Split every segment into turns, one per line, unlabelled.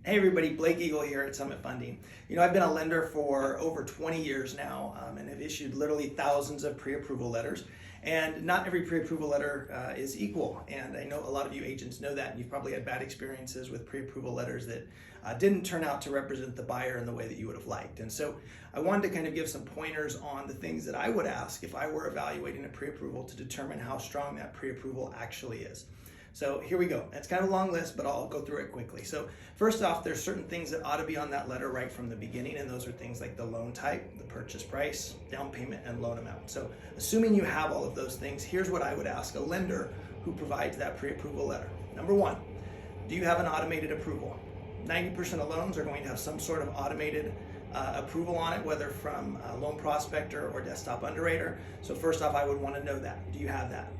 Hey everybody, Blake Eagle here at Summit Funding. I've been a lender for over 20 years now and have issued literally thousands of pre-approval letters. And not every pre-approval letter is equal. And I know a lot of you agents know that, and you've probably had bad experiences with pre-approval letters that didn't turn out to represent the buyer in the way that you would have liked. And so I wanted to kind of give some pointers on the things that I would ask if I were evaluating a pre-approval to determine how strong that pre-approval actually is. So here we go. It's kind of a long list, but I'll go through it quickly. So first off, there's certain things that ought to be on that letter right from the beginning, and those are things like the loan type, the purchase price, down payment, and loan amount. So assuming you have all of those things, here's what I would ask a lender who provides that pre-approval letter. Number one, do you have an automated approval? 90% of loans are going to have some sort of automated approval on it, whether from a loan prospector or desktop underwriter. So first off, I would want to know that. Do you have that?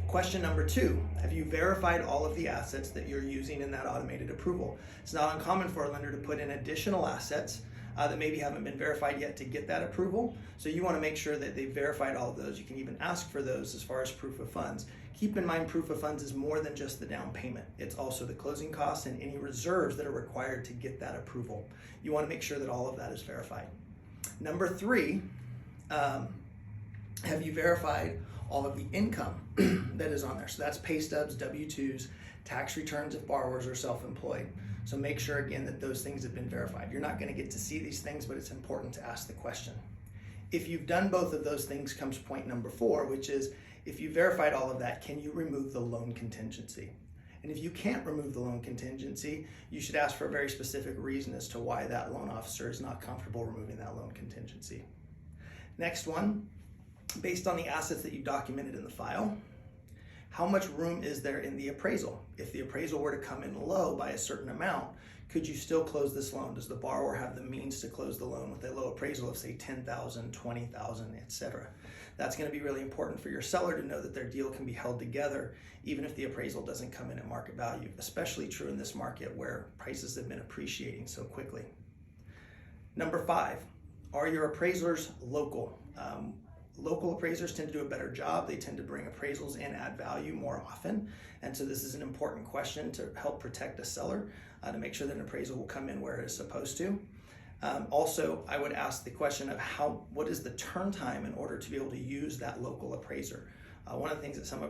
Question number two, have you verified all of the assets that you're using in that automated approval? It's not uncommon for a lender to put in additional assets that maybe haven't been verified yet to get that approval. So you want to make sure that they've verified all of those. You can even ask for those as far as proof of funds. Keep in mind, proof of funds is more than just the down payment. It's also the closing costs and any reserves that are required to get that approval. You want to make sure that all of that is verified. Number three, have you verified all of the income that is on there? So that's pay stubs, W-2s, tax returns if borrowers are self-employed. So make sure again that those things have been verified. You're not going to get to see these things, but it's important to ask the question. If you've done both of those things comes point number four, which is if you verified all of that, can you remove the loan contingency? And if you can't remove the loan contingency, you should ask for a very specific reason as to why that loan officer is not comfortable removing that loan contingency. Next one, based on the assets that you documented in the file, how much room is there in the appraisal? If the appraisal were to come in low by a certain amount, could you still close this loan? Does the borrower have the means to close the loan with a low appraisal of say 10,000, 20,000, etc.? That's going to be really important for your seller to know that their deal can be held together even if the appraisal doesn't come in at market value, especially true in this market where prices have been appreciating so quickly. Number five, are your appraisers local? Local appraisers tend to do a better job. They tend to bring appraisals in, add value more often. And so this is an important question to help protect a seller, to make sure that an appraisal will come in where it is supposed to. Also, I would ask the question of what is the turn time in order to be able to use that local appraiser? One of the things that some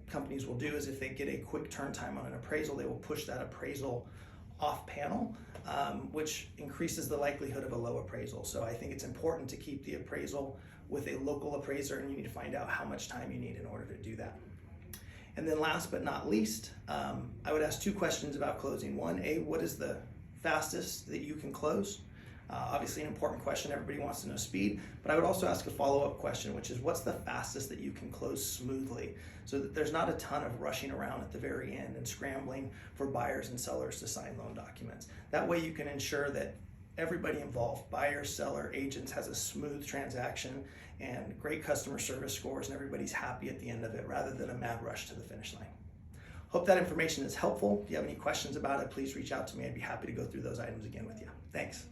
companies will do is if they get a quick turn time on an appraisal, they will push that appraisal off panel, which increases the likelihood of a low appraisal. So I think it's important to keep the appraisal with a local appraiser, and you need to find out how much time you need in order to do that. And then last but not least, I would ask two questions about closing. One, what is the fastest that you can close? Obviously an important question, everybody wants to know speed, but I would also ask a follow-up question, which is what's the fastest that you can close smoothly so that there's not a ton of rushing around at the very end and scrambling for buyers and sellers to sign loan documents. That way you can ensure that everybody involved, buyer, seller, agents, has a smooth transaction and great customer service scores and everybody's happy at the end of it rather than a mad rush to the finish line. Hope that information is helpful. If you have any questions about it, please reach out to me. I'd be happy to go through those items again with you. Thanks.